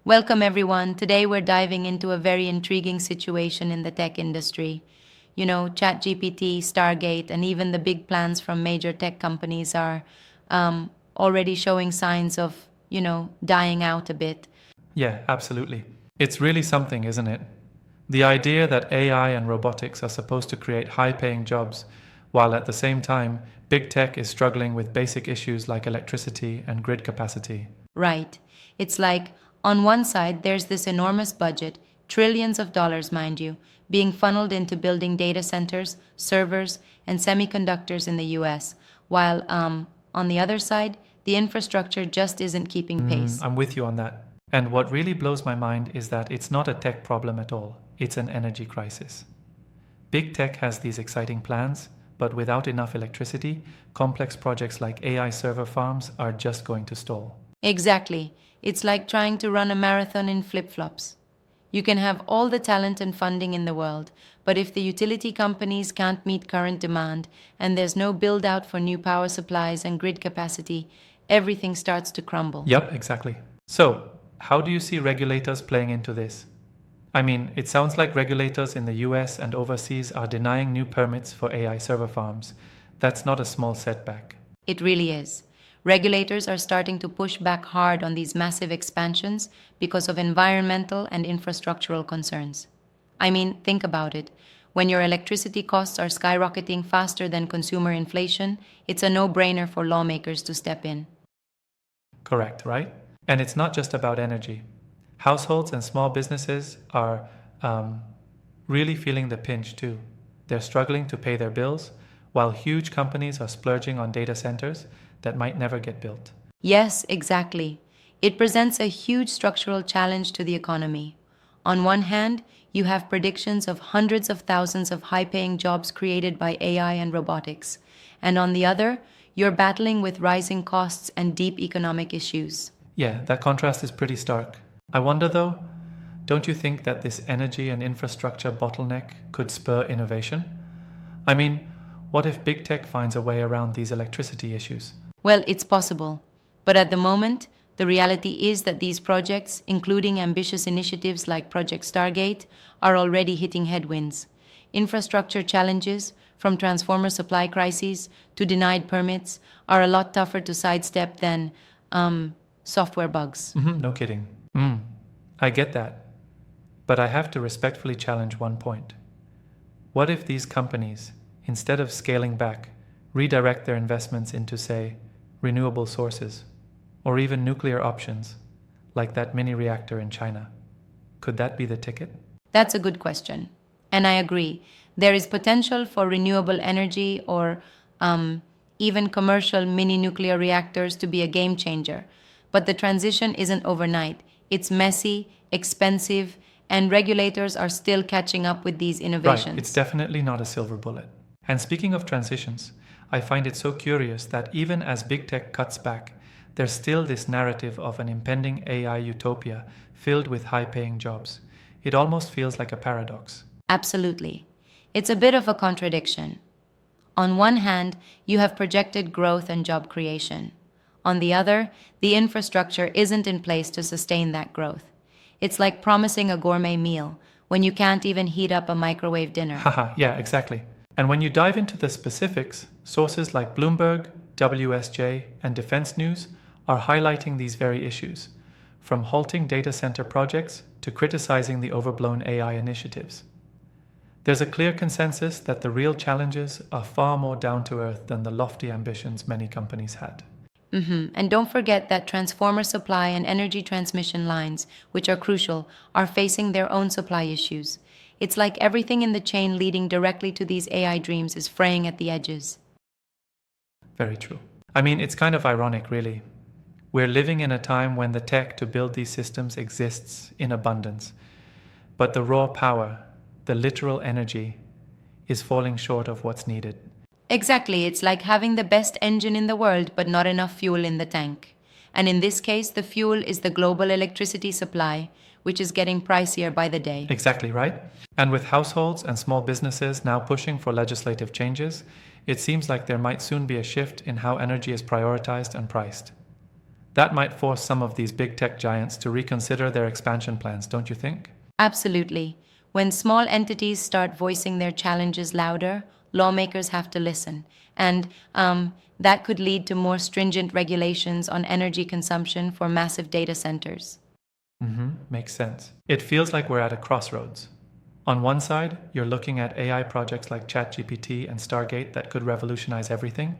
Welcome, everyone. Today, we're diving into a very intriguing situation in the tech industry. ChatGPT, Stargate, and even the big plans from major tech companies are already showing signs of, dying out a bit. Yeah, absolutely. It's really something, isn't it? The idea that AI and robotics are supposed to create high paying jobs, while at the same time, big tech is struggling with basic issues like electricity and grid capacity. Right. It's like, on one side, there's this enormous budget, trillions of dollars, mind you, being funneled into building data centers, servers, and semiconductors in the US, while, on the other side, the infrastructure just isn't keeping pace. I'm with you on that. And what really blows my mind is that it's not a tech problem at all, it's an energy crisis. Big tech has these exciting plans, but without enough electricity, complex projects like AI server farms are just going to stall. Exactly. It's like trying to run a marathon in flip flops. You can have all the talent and funding in the world, but if the utility companies can't meet current demand and there's no build out for new power supplies and grid capacity, everything starts to crumble. Yep, exactly. So, how do you see regulators playing into this? I mean, it sounds like regulators in the US and overseas are denying new permits for AI server farms. That's not a small setback. It really is. Regulators are starting to push back hard on these massive expansions because of environmental and infrastructural concerns. I mean, think about it. When your electricity costs are skyrocketing faster than consumer inflation, it's a no brainer for lawmakers to step in. Correct, right? And it's not just about energy. Households and small businesses are really feeling the pinch too. They're struggling to pay their bills, while huge companies are splurging on data centers that might never get built. Yes, exactly. It presents a huge structural challenge to the economy. On one hand, you have predictions of hundreds of thousands of high paying jobs created by AI and robotics. And on the other, you're battling with rising costs and deep economic issues. Yeah, that contrast is pretty stark. I wonder though, don't you think that this energy and infrastructure bottleneck could spur innovation? I mean, what if big tech finds a way around these electricity issues? Well, it's possible. But at the moment, the reality is that these projects, including ambitious initiatives like Project Stargate, are already hitting headwinds. Infrastructure challenges, from transformer supply crises to denied permits, are a lot tougher to sidestep than software bugs. No kidding. I get that. But I have to respectfully challenge one point. What if these companies, instead of scaling back, redirect their investments into, say, renewable sources, or even nuclear options, like that mini reactor in China? Could that be the ticket? That's a good question. And I agree. There is potential for renewable energy or even commercial mini nuclear reactors to be a game changer. But the transition isn't overnight. It's messy, expensive, and regulators are still catching up with these innovations. Right, it's definitely not a silver bullet. And speaking of transitions, I find it so curious that even as big tech cuts back, there's still this narrative of an impending AI utopia filled with high paying jobs. It almost feels like a paradox. Absolutely. It's a bit of a contradiction. On one hand, you have projected growth and job creation. On the other, the infrastructure isn't in place to sustain that growth. It's like promising a gourmet meal when you can't even heat up a microwave dinner. Haha, yeah, exactly. And when you dive into the specifics, sources like Bloomberg, WSJ, and Defense News are highlighting these very issues, from halting data center projects to criticizing the overblown AI initiatives. There's a clear consensus that the real challenges are far more down to earth than the lofty ambitions many companies had. And don't forget that transformer supply and energy transmission lines, which are crucial, are facing their own supply issues. It's like everything in the chain leading directly to these AI dreams is fraying at the edges. Very true. I mean, it's kind of ironic, really. We're living in a time when the tech to build these systems exists in abundance, but the raw power, the literal energy, is falling short of what's needed. Exactly, it's like having the best engine in the world but not enough fuel in the tank. And in this case, the fuel is the global electricity supply, which is getting pricier by the day. Exactly right. And with households and small businesses now pushing for legislative changes, it seems like there might soon be a shift in how energy is prioritized and priced. That might force some of these big tech giants to reconsider their expansion plans, don't you think? Absolutely. When small entities start voicing their challenges louder, lawmakers have to listen. And that could lead to more stringent regulations on energy consumption for massive data centers. Makes sense. It feels like we're at a crossroads. On one side, you're looking at AI projects like ChatGPT and Stargate that could revolutionize everything.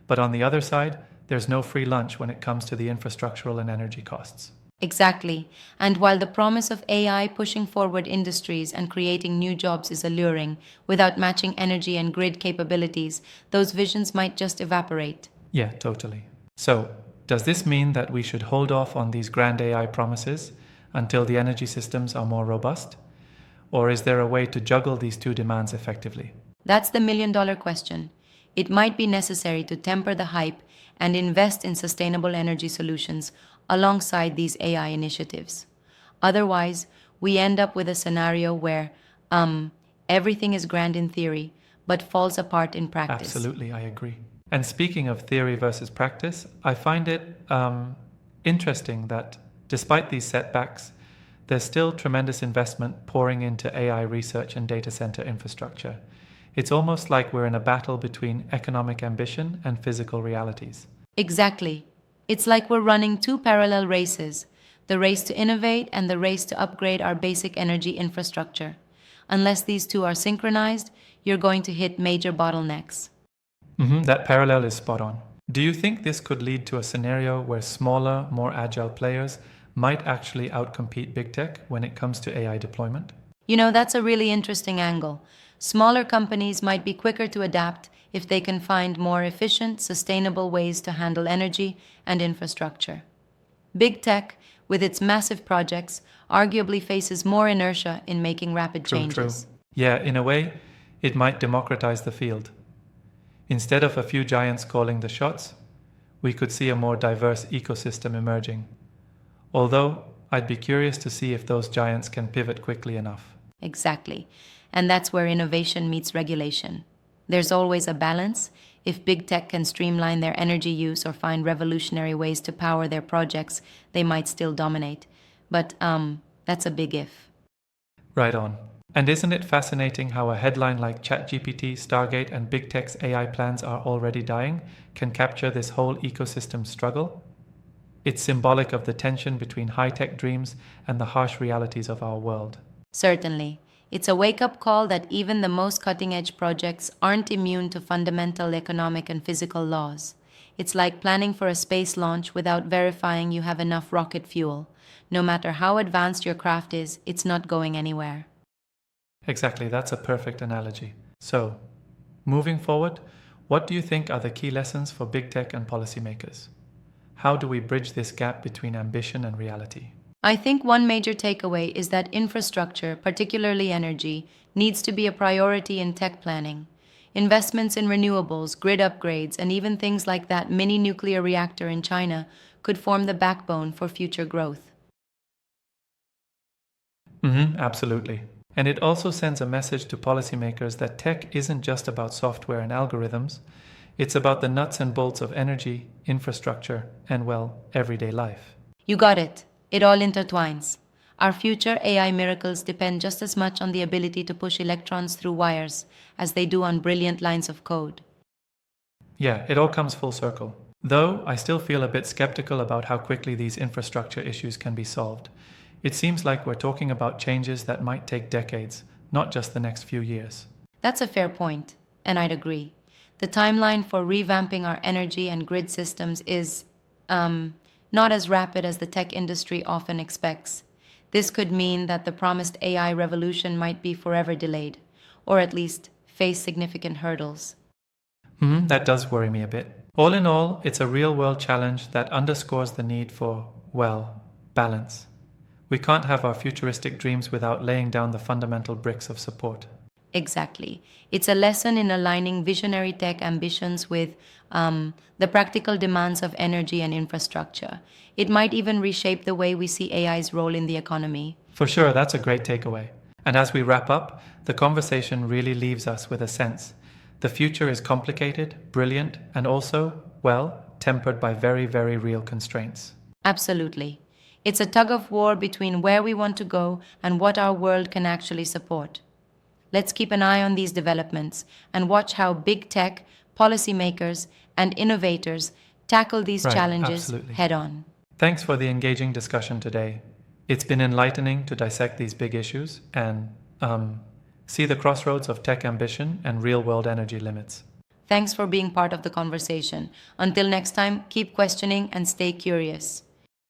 But on the other side, there's no free lunch when it comes to the infrastructural and energy costs. Exactly. And while the promise of AI pushing forward industries and creating new jobs is alluring, without matching energy and grid capabilities, those visions might just evaporate. Yeah, totally. So, does this mean that we should hold off on these grand AI promises until the energy systems are more robust? Or is there a way to juggle these two demands effectively? That's the million-dollar question. It might be necessary to temper the hype and invest in sustainable energy solutions alongside these AI initiatives. Otherwise, we end up with a scenario where everything is grand in theory but falls apart in practice. Absolutely, I agree. And speaking of theory versus practice, I find it interesting that despite these setbacks, there's still tremendous investment pouring into AI research and data center infrastructure. It's almost like we're in a battle between economic ambition and physical realities. Exactly. It's like we're running two parallel races, the race to innovate and the race to upgrade our basic energy infrastructure. Unless these two are synchronized, you're going to hit major bottlenecks. That parallel is spot on. Do you think this could lead to a scenario where smaller, more agile players might actually outcompete big tech when it comes to AI deployment? You know, that's a really interesting angle. Smaller companies might be quicker to adapt if they can find more efficient, sustainable ways to handle energy and infrastructure. Big tech, with its massive projects, arguably faces more inertia in making rapid changes. True. Yeah, in a way, it might democratize the field. Instead of a few giants calling the shots, we could see a more diverse ecosystem emerging. Although, I'd be curious to see if those giants can pivot quickly enough. Exactly. And that's where innovation meets regulation. There's always a balance. If big tech can streamline their energy use or find revolutionary ways to power their projects, they might still dominate. But that's a big if. Right on. And isn't it fascinating how a headline like ChatGPT, Stargate, and big tech's AI plans are already dying can capture this whole ecosystem struggle? It's symbolic of the tension between high-tech dreams and the harsh realities of our world. Certainly. It's a wake-up call that even the most cutting-edge projects aren't immune to fundamental economic and physical laws. It's like planning for a space launch without verifying you have enough rocket fuel. No matter how advanced your craft is, it's not going anywhere. Exactly, that's a perfect analogy. So, moving forward, what do you think are the key lessons for big tech and policymakers? How do we bridge this gap between ambition and reality? I think one major takeaway is that infrastructure, particularly energy, needs to be a priority in tech planning. Investments in renewables, grid upgrades, and even things like that mini nuclear reactor in China could form the backbone for future growth. Absolutely. And it also sends a message to policymakers that tech isn't just about software and algorithms, it's about the nuts and bolts of energy, infrastructure, and, well, everyday life. You got it. It all intertwines. Our future AI miracles depend just as much on the ability to push electrons through wires as they do on brilliant lines of code. Yeah, it all comes full circle. Though I still feel a bit skeptical about how quickly these infrastructure issues can be solved. It seems like we're talking about changes that might take decades, not just the next few years. That's a fair point, and I'd agree. The timeline for revamping our energy and grid systems is, not as rapid as the tech industry often expects. This could mean that the promised AI revolution might be forever delayed, or at least face significant hurdles. That does worry me a bit. All in all, it's a real-world challenge that underscores the need for, well, balance. We can't have our futuristic dreams without laying down the fundamental bricks of support. Exactly. It's a lesson in aligning visionary tech ambitions with the practical demands of energy and infrastructure. It might even reshape the way we see AI's role in the economy. For sure, that's a great takeaway. And as we wrap up, the conversation really leaves us with a sense. The future is complicated, brilliant, and also, well, tempered by very, very real constraints. Absolutely. It's a tug of war between where we want to go and what our world can actually support. Let's keep an eye on these developments and watch how big tech, policymakers, and innovators tackle these Right, challenges absolutely. head on. Thanks for the engaging discussion today. It's been enlightening to dissect these big issues and see the crossroads of tech ambition and real world energy limits. Thanks for being part of the conversation. Until next time, keep questioning and stay curious.